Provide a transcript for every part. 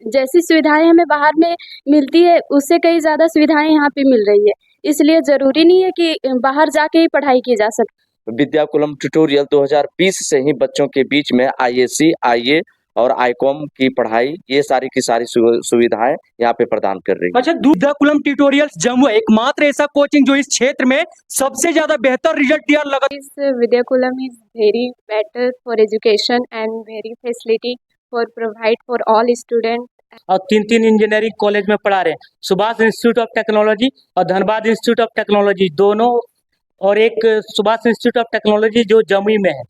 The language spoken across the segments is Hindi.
जैसी सुविधाएं हमें बाहर में मिलती है उससे कई ज़्यादा सुविधाएं यहाँ पे मिल रही है। इसलिए ज़रूरी नहीं है कि बाहर जाके ही पढ़ाई की जा सके। विद्याकुलम ट्यूटोरियल 2020 से ही बच्चों के बीच में आईएससी, आईए और आईकॉम की पढ़ाई, ये सारी की सारी सुविधाएं यहाँ पे प्रदान कर रही है। अच्छा, विद्याकुलम ट्यूटोरियल्स जम्मू एकमात्र ऐसा कोचिंग जो इस क्षेत्र में सबसे ज्यादा बेहतर रिजल्ट दिया लगा। This Vidyakulam is very better for education and very facility for provide for all students. और 3 इंजीनियरिंग कॉलेज में पढ़ा रहे हैं, सुभाष इंस्टीट्यूट ऑफ टेक्नोलॉजी और धनबाद इंस्टीट्यूट ऑफ टेक्नोलॉजी दोनों, और एक सुभाष इंस्टीट्यूट ऑफ टेक्नोलॉजी जो जमुई में है।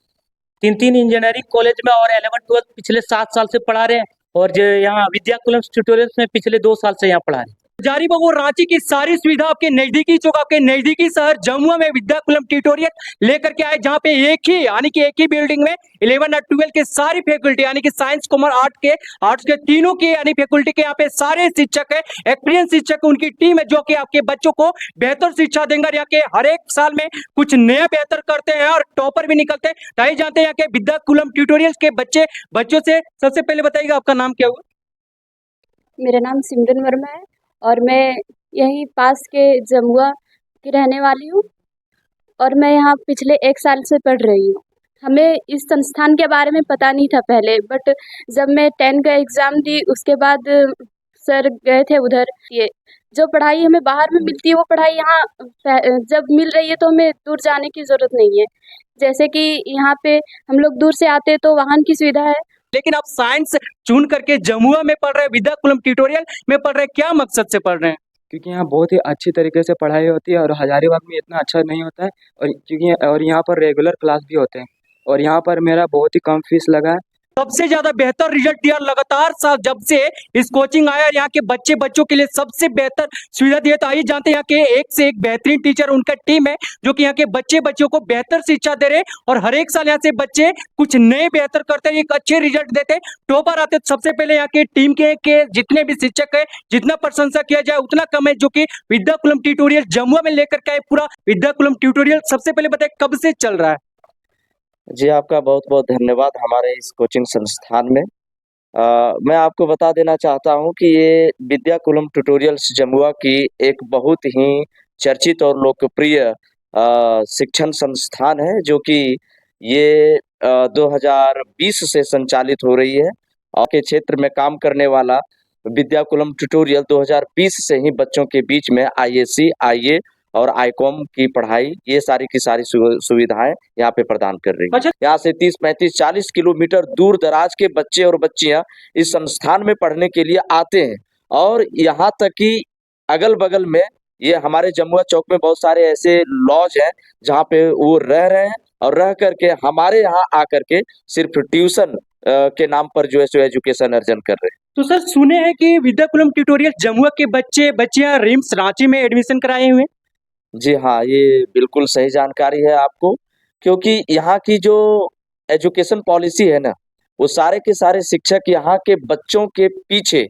3 इंजीनियरिंग कॉलेज में और 11-12 पिछले 7 साल से पढ़ा रहे हैं, और जो यहाँ विद्याकुलम ट्यूटोरियल्स में पिछले 2 साल से यहाँ पढ़ा रहे हैं। हजारीबाग और रांची की सारी सुविधा आपके नजदीकी चौक, आपके नजदीकी शहर जमुआ में विद्याकुलम ट्यूटोरियल लेकर के आए, जहाँ पे एक ही बिल्डिंग में 11 और 12 के सारी फैकल्टी यानी कि साइंस, कॉमर्स, आर्ट्स के तीनों के यानी फैकल्टी के यहाँ पे सारे शिक्षक है, एक्सपीरियंस शिक्षक, उनकी टीम है जो कि आपके बच्चों को बेहतर शिक्षा देंगे। यहाँ के हर एक साल में कुछ नया बेहतर करते हैं और टॉपर भी निकलते हैं। ताई जानते हैं यहाँ के विद्याकुलम ट्यूटोरियल के बच्चों से। सबसे पहले बताइएगा आपका नाम क्या हुआ? मेरा नाम सिमरन वर्मा है और मैं यहीं पास के जमुआ की रहने वाली हूँ और मैं यहाँ पिछले 1 साल से पढ़ रही हूँ। हमें इस संस्थान के बारे में पता नहीं था पहले, बट जब मैं 10 का एग्ज़ाम दी उसके बाद सर गए थे उधर। ये जो पढ़ाई हमें बाहर में मिलती है वो पढ़ाई यहाँ जब मिल रही है तो हमें दूर जाने की ज़रूरत नहीं है। जैसे कि यहाँ पे हम लोग दूर से आते हैं तो वाहन की सुविधा है। लेकिन आप साइंस चुन करके जमुआ में पढ़ रहे हैं, विद्याकुलम ट्यूटोरियल में पढ़ रहे हैं, क्या मकसद से पढ़ रहे हैं? क्योंकि यहाँ बहुत ही अच्छी तरीके से पढ़ाई होती है और हजारीबाग में इतना अच्छा नहीं होता है, और यहाँ पर रेगुलर क्लास भी होते हैं, और यहाँ पर मेरा बहुत ही कम फीस लगा है। सबसे ज्यादा बेहतर रिजल्ट दिया लगातार साल जब से इस कोचिंग आया, यहाँ के बच्चों के लिए सबसे बेहतर सुविधा दिया। तो आइए जानते हैं यहाँ के एक से एक बेहतरीन टीचर, उनका टीम है जो कि यहाँ के बच्चों को बेहतर शिक्षा दे रहे हैं, और हर एक साल यहाँ से बच्चे कुछ नए बेहतर करते हैं, एक अच्छे रिजल्ट देते हैं, टॉपर आते हैं। सबसे पहले यहाँ के टीम के जितने भी शिक्षक है, जितना प्रशंसा किया जाए उतना कम है, जो कि विद्याकुलम ट्यूटोरियल जमुआ में लेकर के आए पूरा विद्याकुलम ट्यूटोरियल। सबसे पहले बताए कब से चल रहा है? जी, आपका बहुत बहुत धन्यवाद हमारे इस कोचिंग संस्थान में। मैं आपको बता देना चाहता हूं कि ये विद्याकुलम ट्यूटोरियल्स जमुआ की एक बहुत ही चर्चित और लोकप्रिय शिक्षण संस्थान है, जो कि ये 2020 से संचालित हो रही है, और के क्षेत्र में काम करने वाला विद्याकुलम ट्यूटोरियल 2020 से ही बच्चों के बीच में आईएससी, आईए और आईकॉम की पढ़ाई, ये सारी की सारी सुविधाएं यहाँ पे प्रदान कर रही है। अच्छा। यहाँ से 30, 35, 40 किलोमीटर दूर दराज के बच्चे और बच्चियां इस संस्थान में पढ़ने के लिए आते हैं, और यहाँ तक कि अगल बगल में ये हमारे जमुआ चौक में बहुत सारे ऐसे लॉज हैं जहाँ पे वो रह रहे हैं, और रह करके हमारे यहाँ आकर के सिर्फ ट्यूशन के नाम पर जो है सो एजुकेशन अर्जन कर रहे हैं। तो सर, सुने हैं कि विद्याकुलम ट्यूटोरियल जमुआ के बच्चियां रिम्स रांची में एडमिशन कराए हुए हैं। जी हाँ, ये बिल्कुल सही जानकारी है आपको, क्योंकि यहाँ की जो एजुकेशन पॉलिसी है ना, वो सारे के सारे शिक्षक यहाँ के बच्चों के पीछे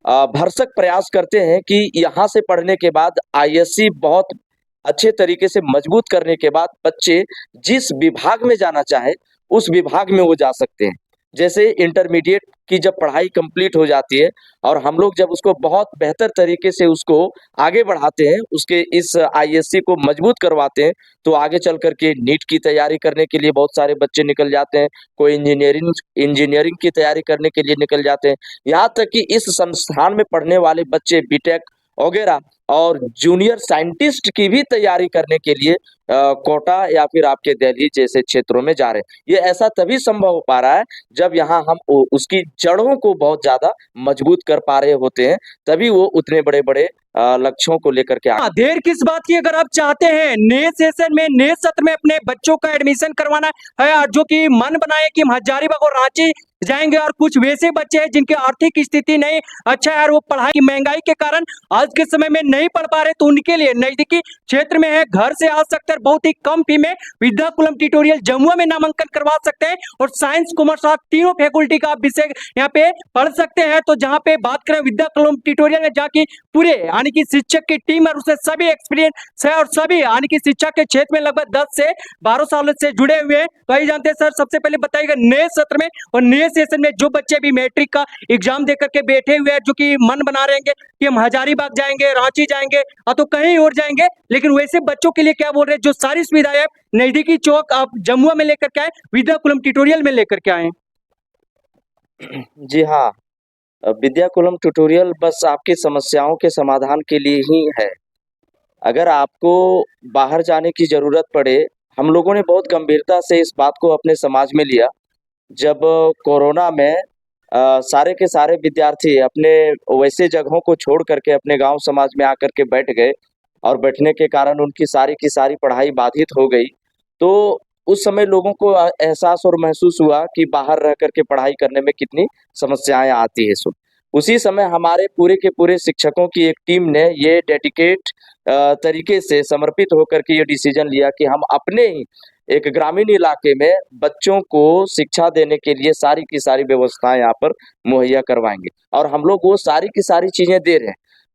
भरसक प्रयास करते हैं कि यहाँ से पढ़ने के बाद आईएससी बहुत अच्छे तरीके से मजबूत करने के बाद बच्चे जिस विभाग में जाना चाहे उस विभाग में वो जा सकते हैं। जैसे इंटरमीडिएट की जब पढ़ाई कंप्लीट हो जाती है और हम लोग जब उसको बहुत बेहतर तरीके से उसको आगे बढ़ाते हैं, उसके इस आईएससी को मजबूत करवाते हैं, तो आगे चल करके नीट की तैयारी करने के लिए बहुत सारे बच्चे निकल जाते हैं, कोई इंजीनियरिंग की तैयारी करने के लिए निकल जाते हैं। यहाँ तक कि इस संस्थान में पढ़ने वाले बच्चे बीटेक वगैरह और जूनियर साइंटिस्ट की भी तैयारी करने के लिए कोटा या फिर आपके दिल्ली जैसे क्षेत्रों में जा रहे हैं। ये ऐसा तभी संभव हो पा रहा है जब यहाँ हम उसकी जड़ों को बहुत ज्यादा मजबूत कर पा रहे होते हैं, तभी वो उतने बड़े बड़े लक्ष्यों को लेकर के देर किस बात की, अगर आप चाहते हैं नए सेशन में, नए सत्र में अपने बच्चों का एडमिशन करवाना है, और जो कि मन बनाए कि हम हजारीबाग और रांची जाएंगे, और कुछ वैसे बच्चे हैं जिनकी आर्थिक स्थिति नहीं अच्छा है और वो पढ़ाई की महंगाई के कारण आज के समय में नहीं पढ़ पा रहे, तो उनके लिए नजदीकी क्षेत्र में है, घर से आ सकते हैं, बहुत ही कम फी में विद्याकुलम ट्यूटोरियल जमुआ में नामांकन करवा सकते हैं, और साइंस, कॉमर्स, आर्ट तीनों फैकल्टी का आप विषय यहाँ पे पढ़ सकते हैं। तो जहाँ पे बात करें विद्याकुलम ट्यूटोरियल है, जहाँ की पूरे यानी कि शिक्षक की टीम है, उससे सभी एक्सपीरियंस है, और सभी यानी कि शिक्षा के क्षेत्र में लगभग 10 से 12 सालों से जुड़े हुए हैं। तो आइए जानते हैं सर, सबसे पहले बताइएगा नए सत्र में और नए नए सेशन में जो बच्चे अभी मैट्रिक का एग्जाम देकर के बैठे हुए हैं, जो कि मन बना रहे हैं कि हम हजारीबाग जाएंगे, रांची जाएंगे और तो कहीं और जाएंगे, लेकिन वैसे बच्चों के लिए क्या बोल रहे हैं, जो सारी सुविधाएं नजदीकी चौक आप जमुआ में लेकर के आए, विद्याकुलम ट्यूटोरियल में लेकर के आए। जी हाँ, विद्याकुलम ट्यूटोरियल बस आपकी समस्याओं के समाधान के लिए ही है। अगर आपको बाहर जाने की ज़रूरत पड़े, हम लोगों ने बहुत गंभीरता से इस बात को अपने समाज में लिया। जब कोरोना में सारे के सारे विद्यार्थी अपने वैसे जगहों को छोड़ करके अपने गांव समाज में आकर के बैठ गए और बैठने के कारण उनकी सारी की सारी पढ़ाई बाधित हो गई। तो उस समय लोगों को एहसास और महसूस हुआ कि बाहर रह करके पढ़ाई करने में कितनी समस्याएं आती है। सो उसी समय हमारे पूरे के पूरे शिक्षकों की एक टीम ने ये डेडिकेट तरीके से समर्पित होकर के ये डिसीजन लिया कि हम अपने ही एक ग्रामीण इलाके में बच्चों को शिक्षा देने के लिए सारी की सारी व्यवस्थाएं यहाँ पर मुहैया करवाएंगे और हम लोग वो सारी की सारी चीजें दे रहे हैं।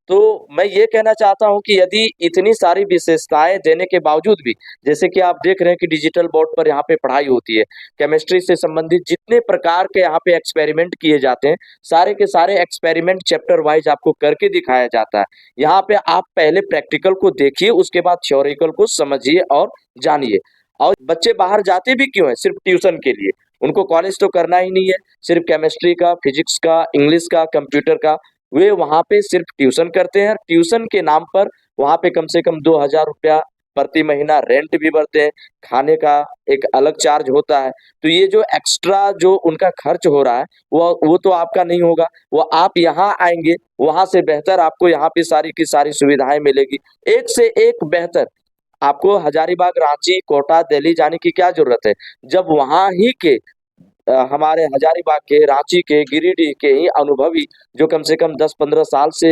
तो मैं ये कहना चाहता हूँ कि यदि इतनी सारी विशेषताएं देने के बावजूद भी, जैसे कि आप देख रहे हैं कि डिजिटल बोर्ड पर यहाँ पे पढ़ाई होती है, केमिस्ट्री से संबंधित जितने प्रकार के यहाँ पे एक्सपेरिमेंट किए जाते हैं, सारे के सारे एक्सपेरिमेंट चैप्टर वाइज आपको करके दिखाया जाता है। यहाँ पे आप पहले प्रैक्टिकल को देखिए, उसके बाद थ्योरिकल को समझिए और जानिए। और बच्चे बाहर जाते भी क्यों हैं? सिर्फ ट्यूशन के लिए। उनको कॉलेज तो करना ही नहीं है, सिर्फ केमिस्ट्री का, फिजिक्स का, इंग्लिश का, कंप्यूटर का, वे वहाँ पे सिर्फ ट्यूशन करते हैं। ट्यूशन के नाम पर वहाँ पे कम से कम 2000 रुपया प्रति महीना रेंट भी भरते हैं, खाने का एक अलग चार्ज होता है। तो ये जो एक्स्ट्रा जो उनका खर्च हो रहा है वो तो आपका नहीं होगा। वो आप यहाँ आएंगे, वहाँ से बेहतर आपको यहाँ पे सारी की सारी सुविधाएं मिलेगी, एक से एक बेहतर। आपको हजारीबाग, रांची, कोटा, दिल्ली जाने की क्या जरूरत है, जब वहाँ ही के हमारे हजारीबाग के, रांची के, गिरिडीह के ही अनुभवी जो कम से कम 10-15 साल से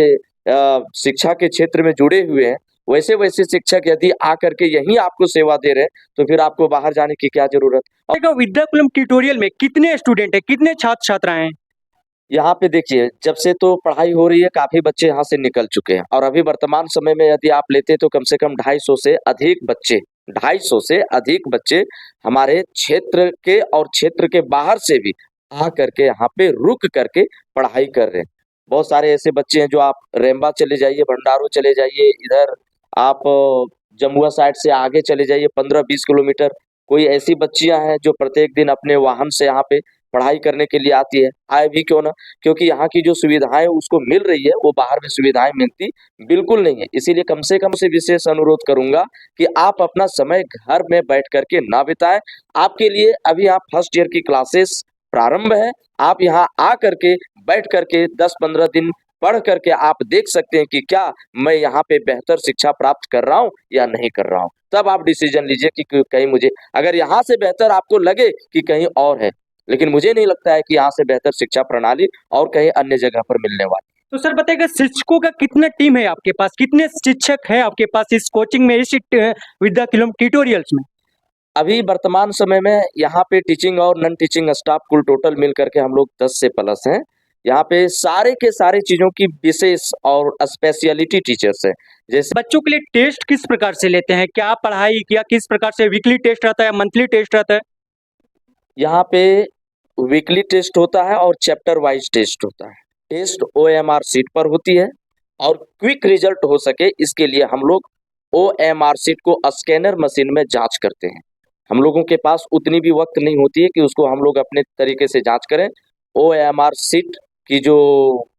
शिक्षा के क्षेत्र में जुड़े हुए हैं, वैसे वैसे शिक्षक यदि आकर के यहीं आपको सेवा दे रहे हैं, तो फिर आपको बाहर जाने की क्या जरूरत। और विद्याकुलम ट्यूटोरियल में कितने स्टूडेंट है, कितने छात्र छात्राएं हैं? यहाँ पे देखिए, जब से तो पढ़ाई हो रही है, काफी बच्चे यहाँ से निकल चुके हैं और अभी वर्तमान समय में यदि आप लेते तो कम से कम 250 से अधिक बच्चे हमारे क्षेत्र के और क्षेत्र के बाहर से भी आ करके यहाँ पे रुक करके पढ़ाई कर रहे हैं। बहुत सारे ऐसे बच्चे हैं जो आप रेम्बा चले जाइए, भंडारो चले जाइए, इधर आप जमुआ साइड से आगे चले जाइए 15-20 किलोमीटर, कोई ऐसी बच्चियां हैं जो प्रत्येक दिन अपने वाहन से यहाँ पे पढ़ाई करने के लिए आती है। आए भी क्यों ना, क्योंकि यहाँ की जो सुविधाएं उसको मिल रही है, वो बाहर में सुविधाएं मिलती बिल्कुल नहीं है। इसीलिए कम से कम से विशेष अनुरोध करूंगा कि आप अपना समय घर में बैठ करके ना बिताएं। आपके लिए अभी यहाँ फर्स्ट ईयर की क्लासेस प्रारंभ है, आप यहाँ आ करके बैठ करके 10-15 दिन पढ़ करके आप देख सकते हैं कि क्या मैं यहाँ पे बेहतर शिक्षा प्राप्त कर रहा हूँ या नहीं कर रहा हूँ। तब आप डिसीजन लीजिए कि कहीं मुझे, अगर यहाँ से बेहतर आपको लगे कि कहीं और है, लेकिन मुझे नहीं लगता है कि यहाँ से बेहतर शिक्षा प्रणाली और कहीं अन्य जगह पर मिलने वाली। तो सर बताइएगा, शिक्षकों का कितना टीम है आपके पास, कितने शिक्षक हैं आपके पास इस कोचिंग में, इस विद्याकुलम ट्यूटोरियल्स में? अभी वर्तमान समय में यहाँ पे टीचिंग और नॉन टीचिंग स्टाफ कुल टोटल मिल करके हम लोग 10 से प्लस हैं। यहाँ पे सारे के सारे चीजों की विशेष और स्पेशलिटी टीचर्स हैं। जैसे बच्चों के लिए टेस्ट किस प्रकार से लेते हैं, क्या पढ़ाई किया, किस प्रकार से वीकली टेस्ट रहता है, मंथली टेस्ट रहता है? यहाँ पे वीकली टेस्ट होता है और चैप्टर वाइज टेस्ट होता है। टेस्ट OMR सीट पर होती है और क्विक रिजल्ट हो सके इसके लिए हम लोग OMR सीट को स्कैनर मशीन में जांच करते हैं। हम लोगों के पास उतनी भी वक्त नहीं होती है कि उसको हम लोग अपने तरीके से जांच करें। OMR सीट की जो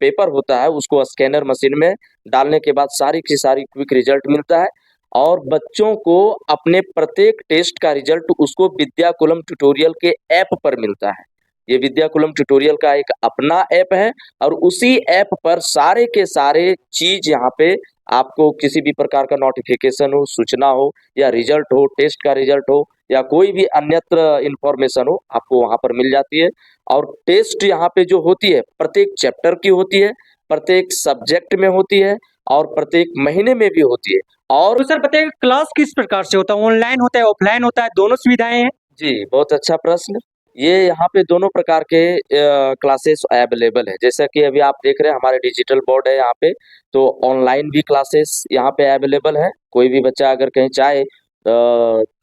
पेपर होता है उसको स्कैनर मशीन में डालने के बाद सारी की सारी क्विक रिजल्ट मिलता है और बच्चों को अपने प्रत्येक टेस्ट का रिजल्ट उसको विद्याकुलम ट्यूटोरियल के ऐप पर मिलता है। ये विद्याकुलम ट्यूटोरियल का एक अपना ऐप है और उसी ऐप पर सारे के सारे चीज यहाँ पे आपको किसी भी प्रकार का नोटिफिकेशन हो, सूचना हो या रिजल्ट हो, टेस्ट का रिजल्ट हो या कोई भी अन्यत्र इंफॉर्मेशन हो, आपको वहां पर मिल जाती है। और टेस्ट यहाँ पे जो होती है प्रत्येक चैप्टर की होती है, प्रत्येक सब्जेक्ट में होती है और प्रत्येक महीने में भी होती है। और तो सर बताइए, क्लास किस प्रकार से होता है, ऑनलाइन होता है, ऑफलाइन होता है, दोनों सुविधाएं हैं? जी, बहुत अच्छा प्रश्न। ये यहाँ पे दोनों प्रकार के क्लासेस अवेलेबल है। जैसा कि अभी आप देख रहे हैं हमारे डिजिटल बोर्ड है यहाँ पे, तो ऑनलाइन भी क्लासेस यहाँ पे अवेलेबल है। कोई भी बच्चा अगर कहीं चाहे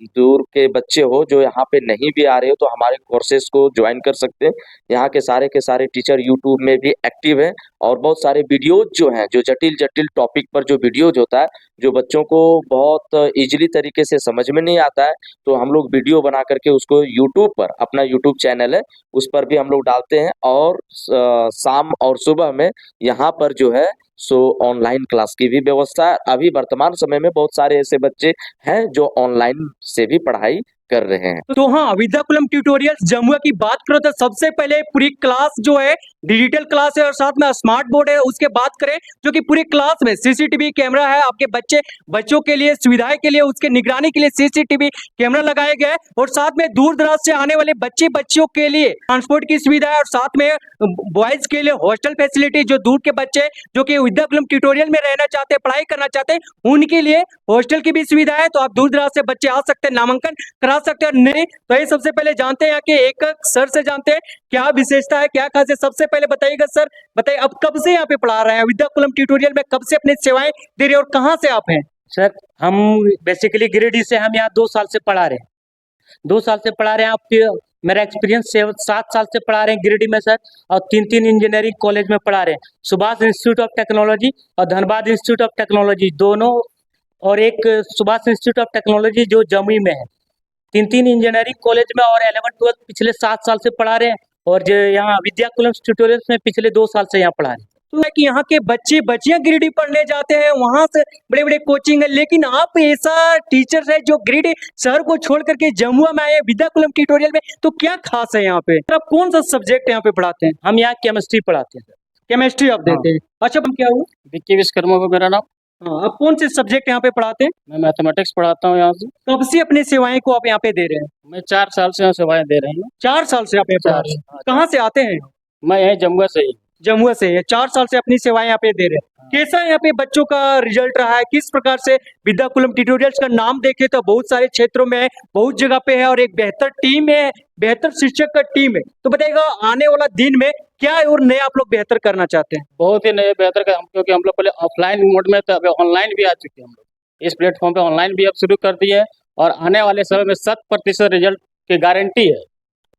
दूर के बच्चे हो जो यहाँ पे नहीं भी आ रहे हो तो हमारे कोर्सेज को ज्वाइन कर सकते हैं। यहाँ के सारे टीचर यूट्यूब में भी एक्टिव हैं और बहुत सारे वीडियोज जो हैं जो जटिल टॉपिक पर जो वीडियोज होता है जो बच्चों को बहुत इजीली तरीके से समझ में नहीं आता है तो हम लोग वीडियो बना करके उसको यूट्यूब पर, अपना यूट्यूब चैनल है उस पर भी हम लोग डालते हैं और शाम और सुबह में यहाँ पर जो है सो ऑनलाइन क्लास की भी व्यवस्था है। अभी वर्तमान समय में बहुत सारे ऐसे बच्चे हैं जो ऑनलाइन से भी पढ़ाई कर रहे हैं। तो हाँ, विद्याकुलम ट्यूटोरियल्स जमुआ की बात करो तो सबसे पहले पूरी क्लास जो है डिजिटल क्लास है और साथ में स्मार्ट बोर्ड है। उसके बात करें जो कि पूरी क्लास में सीसीटीवी कैमरा है, आपके बच्चों के लिए सुविधाएं के लिए उसके निगरानी के लिए सीसीटीवी कैमरा लगाया गया है और साथ में दूर दराज से आने वाले बच्चों के लिए ट्रांसपोर्ट की सुविधा है और साथ में बॉयज के लिए हॉस्टल फैसिलिटी, जो दूर के बच्चे जो कि विद्याकुलम ट्यूटोरियल में रहना चाहते हैं, पढ़ाई करना चाहते हैं, उनके लिए हॉस्टल की भी सुविधा है। तो आप दूर दराज से बच्चे आ सकते हैं, नामांकन करा सकते हैं। नहीं तो ये सबसे पहले जानते हैं यहाँ के एक सर से जानते हैं क्या विशेषता है, क्या खास है। सबसे पहले बताइएगा सर, बताइए अब कब से यहाँ पे पढ़ा रहे हैं विद्याकुलम ट्यूटोरियल में, कब से अपनी सेवाएं दे रहे हैं और कहाँ से आप हैं? सर हम बेसिकली गिरिडीह से हम यहाँ 2 साल से पढ़ा रहे हैं। 2 साल से पढ़ा रहे हैं। आप मेरा एक्सपीरियंस 7 साल से पढ़ा रहे हैं गिरिडीह में सर, और 3 इंजीनियरिंग कॉलेज में पढ़ा रहे हैं, सुभाष इंस्टीट्यूट ऑफ टेक्नोलॉजी और धनबाद इंस्टीट्यूट ऑफ टेक्नोलॉजी दोनों, और एक सुभाष इंस्टीट्यूट ऑफ टेक्नोलॉजी जो जमुई में है। 3 इंजीनियरिंग कॉलेज में और 11-12 पिछले 7 साल से पढ़ा रहे हैं और जो यहाँ विद्याकुलम ट्यूटोरियल्स में पिछले 2 साल से यहाँ पढ़ा रहे हैं। तो है कि यहाँ के बच्चियां गिरिडीह पढ़ने जाते हैं, वहां से बड़े बड़े कोचिंग है, लेकिन आप ऐसा टीचर है जो गिरिडीह शहर को छोड़ करके जमुआ में आए विद्याकुलम ट्यूटोरियल में, तो क्या खास है यहाँ पे? आप कौन सा सब्जेक्ट यहाँ पे पढ़ाते हैं? हम यहाँ केमिस्ट्री पढ़ाते हैं। केमिस्ट्री आप देते हैं? अच्छा, हम क्या हुआ? विक्की विश्वकर्मा को मेरा नाम। हाँ, आप कौन से सब्जेक्ट यहाँ पे पढ़ाते हैं? मैं मैथमेटिक्स पढ़ाता हूँ यहाँ से। कब से अपनी सेवाएं को आप यहाँ पे दे रहे हैं? मैं 4 साल से यहाँ सेवाएं दे रही हूँ। 4 साल से आप यहाँ पढ़ा रहे हैं? कहाँ से आते हैं? मैं यही जमुआ से ही। जमुआ से है। 4 साल से अपनी सेवाएं यहाँ पे दे रहे हैं। कैसा यहाँ पे बच्चों का रिजल्ट रहा है? किस प्रकार से विद्याकुलम ट्यूटोरियल्स का नाम देखे तो बहुत सारे क्षेत्रों में है, बहुत जगह पे है और एक बेहतर टीम है, बेहतर शिक्षक का टीम है। तो बताइएगा आने वाला दिन में क्या और नया आप लोग बेहतर करना चाहते हैं? बहुत ही नए बेहतर का, क्योंकि हम लोग पहले ऑफलाइन मोड में थे, अभी ऑनलाइन भी आ चुके हैं। हम लोग इस प्लेटफॉर्म पे ऑनलाइन भी अब शुरू कर दिए है और आने वाले समय में 100% रिजल्ट की गारंटी है।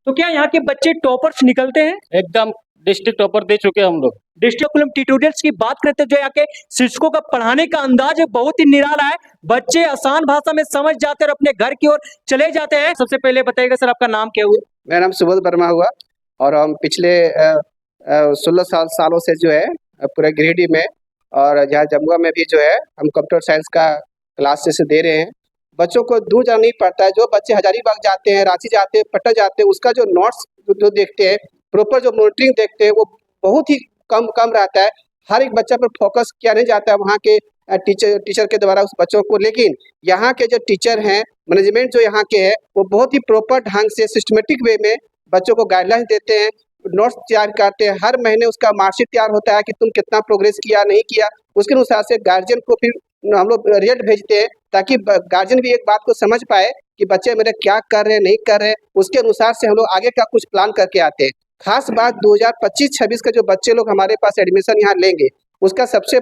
तो क्या यहाँ के बच्चे टॉपर्स निकलते हैं? एकदम डिस्ट्रिक्ट टॉपर दे चुके हैं हम लोग। विद्याकुलम ट्यूटोरियल्स की बात करते हैं, जो यहाँ के शिक्षकों का पढ़ाने का अंदाज है बहुत ही निराला है। बच्चे आसान भाषा में समझ जाते हैं और अपने घर की ओर चले जाते हैं। सबसे पहले बताइएगा सर, आपका नाम क्या हुआ? मेरा नाम सुबोध वर्मा हुआ और हम पिछले 16 सालों से जो है पूरे गिरिडीह में और यहाँ जमुआ में भी जो है हम कंप्यूटर साइंस का क्लासेस दे रहे हैं। बच्चों को दूर जाना नहीं पड़ता है। जो बच्चे हजारीबाग जाते हैं, रांची जाते हैं, पटना जाते हैं, उसका जो नोट्स जो देखते हैं, प्रॉपर जो मॉनिटरिंग देखते हैं, वो बहुत ही कम रहता है। हर एक बच्चा पर फोकस किया नहीं जाता है वहाँ के टीचर के द्वारा उस बच्चों को। लेकिन यहाँ के जो टीचर हैं, मैनेजमेंट जो यहाँ के है, वो बहुत ही प्रॉपर ढंग से सिस्टमेटिक वे में बच्चों को गाइडलाइंस देते हैं, नोट्स तैयार करते हैं। हर महीने उसका मार्कशीट तैयार होता है कि तुम कितना प्रोग्रेस किया, नहीं किया। उसके अनुसार से गार्जियन को फिर हम लोग रिजल्ट भेजते हैं ताकि गार्जियन भी एक बात को समझ पाए कि बच्चे मेरे क्या कर रहे हैं, नहीं कर रहे हैं। उसके अनुसार से हम लोग आगे का कुछ प्लान करके आते हैं। खास बात 2025-26 का जो बच्चे लोग हमारे पास एडमिशन यहाँ लेंगे, उसका सबसे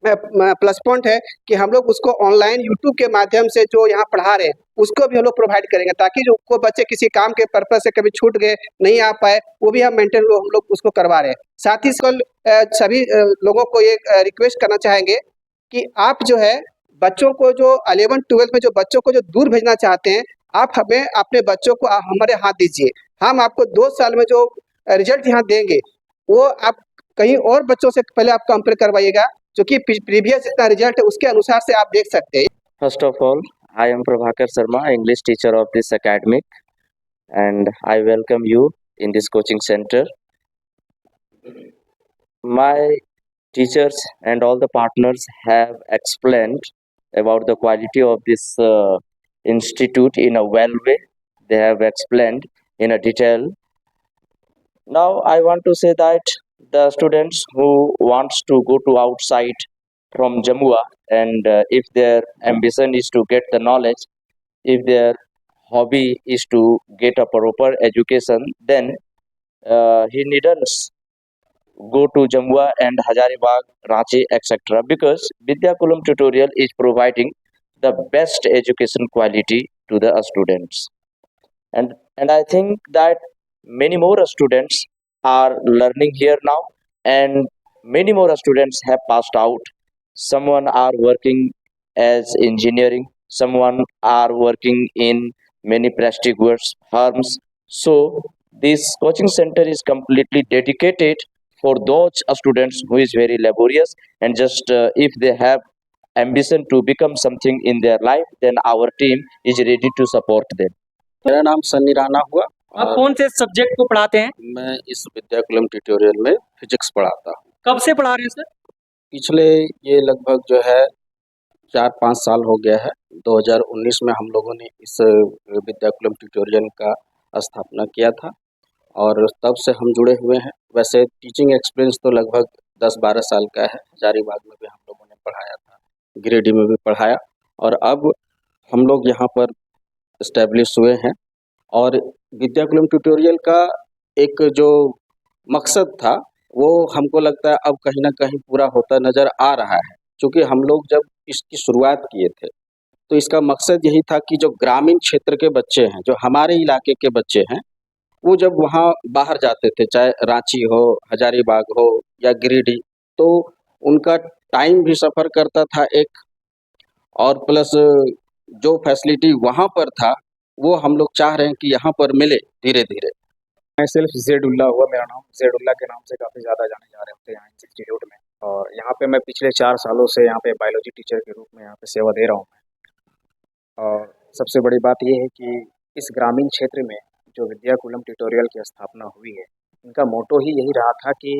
प्लस पॉइंट है कि हम लोग उसको ऑनलाइन यूट्यूब के माध्यम से जो यहाँ पढ़ा रहे हैं उसको भी हम लोग प्रोवाइड करेंगे, ताकि जो को बच्चे किसी काम के पर्पज से कभी छूट गए, नहीं आ पाए, वो भी हम मेंटेन हम लोग उसको करवा रहे हैं। साथ ही सभी लोगों को ये रिक्वेस्ट करना चाहेंगे कि आप जो है बच्चों को जो 11-12 में जो बच्चों को जो दूर भेजना चाहते हैं, आप हमें अपने बच्चों को हमारे हाथ दीजिए। हम आपको 2 साल में जो रिजल्ट यहाँ देंगे वो आप कहीं और बच्चों से पहले आप कंपेयर करवाइएगा, जो कि प्रीवियस जितना रिजल्ट है उसके अनुसार से आप देख सकते हैं। First of all, I am Prabhakar Sharma, English teacher of this academic, and I welcome you in this coaching center. My teachers and all the partners have explained about the quality of this institute in a well way. They have explained in a detail. Now I want to say that the students who wants to go to outside from Jamua, and if their ambition is to get the knowledge, if their hobby is to get a proper education, then he needn't go to Jamua and Hazaribagh, Ranchi, etc. Because Vidyakulam tutorial is providing the best education quality to the students. And I think that many more students are learning here now, and many more students have passed out. Someone are working as engineering, someone are working in many prestigious firms. So this coaching center is completely dedicated for those students who is very laborious, and just if they have ambition to become something in their life, then our team is ready to support them. मेरा नाम सन्नी राणा हुआ आप और कौन से सब्जेक्ट को पढ़ाते हैं? मैं इस विद्याकुलम ट्यूटोरियल में फिजिक्स पढ़ाता हूँ। कब से पढ़ा रहे हैं सर? पिछले ये लगभग जो है 4-5 साल हो गया है। 2019 में हम लोगों ने इस विद्याकुलम ट्यूटोरियल का स्थापना किया था और तब से हम जुड़े हुए हैं। वैसे टीचिंग एक्सपीरियंस तो लगभग 10-12 साल का है। हजारीबाग में भी हम लोगों ने पढ़ाया था, गिरिडीह में भी पढ़ाया और अब हम लोग यहाँ पर इस्टेब्लिश हुए हैं। और विद्याकुलम ट्यूटोरियल का एक जो मकसद था वो हमको लगता है अब कहीं ना कहीं पूरा होता नज़र आ रहा है। क्योंकि हम लोग जब इसकी शुरुआत किए थे तो इसका मकसद यही था कि जो ग्रामीण क्षेत्र के बच्चे हैं, जो हमारे इलाके के बच्चे हैं, वो जब वहाँ बाहर जाते थे, चाहे रांची हो, हजारीबाग हो या गिरिडीह, तो उनका टाइम भी सफ़र करता था एक, और प्लस जो फैसिलिटी वहाँ पर था वो हम लोग चाह रहे हैं कि यहाँ पर मिले धीरे धीरे। मैं सिर्फ जेडुल्ला हुआ, मेरा नाम जेडुल्ला के नाम से काफ़ी ज़्यादा जाने जा रहे होते हैं यहाँ इंस्टीट्यूट में। और यहाँ पे मैं पिछले 4 सालों से यहाँ पे बायोलॉजी टीचर के रूप में यहाँ पे सेवा दे रहा हूँ मैं। और सबसे बड़ी बात ये है कि इस ग्रामीण क्षेत्र में जो विद्याकुलम ट्यूटोरियल की स्थापना हुई है, इनका मोटो ही यही रहा था कि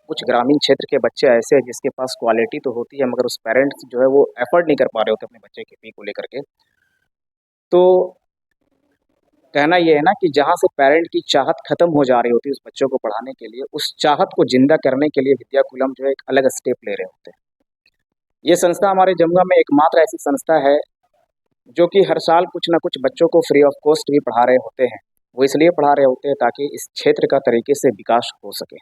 कुछ ग्रामीण क्षेत्र के बच्चे ऐसे हैं जिसके पास क्वालिटी तो होती है मगर उस पेरेंट्स जो है वो एफर्ट नहीं कर पा रहे होते अपने बच्चे की फ़ी को लेकर के। तो कहना ये है ना कि जहाँ से पेरेंट की चाहत ख़त्म हो जा रही होती है उस बच्चों को पढ़ाने के लिए, उस चाहत को ज़िंदा करने के लिए विद्याकुलम जो है एक अलग स्टेप ले रहे होते हैं। ये संस्था हमारे जमुआ में एकमात्र ऐसी संस्था है जो कि हर साल कुछ ना कुछ बच्चों को फ्री ऑफ कॉस्ट भी पढ़ा रहे होते हैं। वो इसलिए पढ़ा रहे होते हैं ताकि इस क्षेत्र का तरीके से विकास हो सके।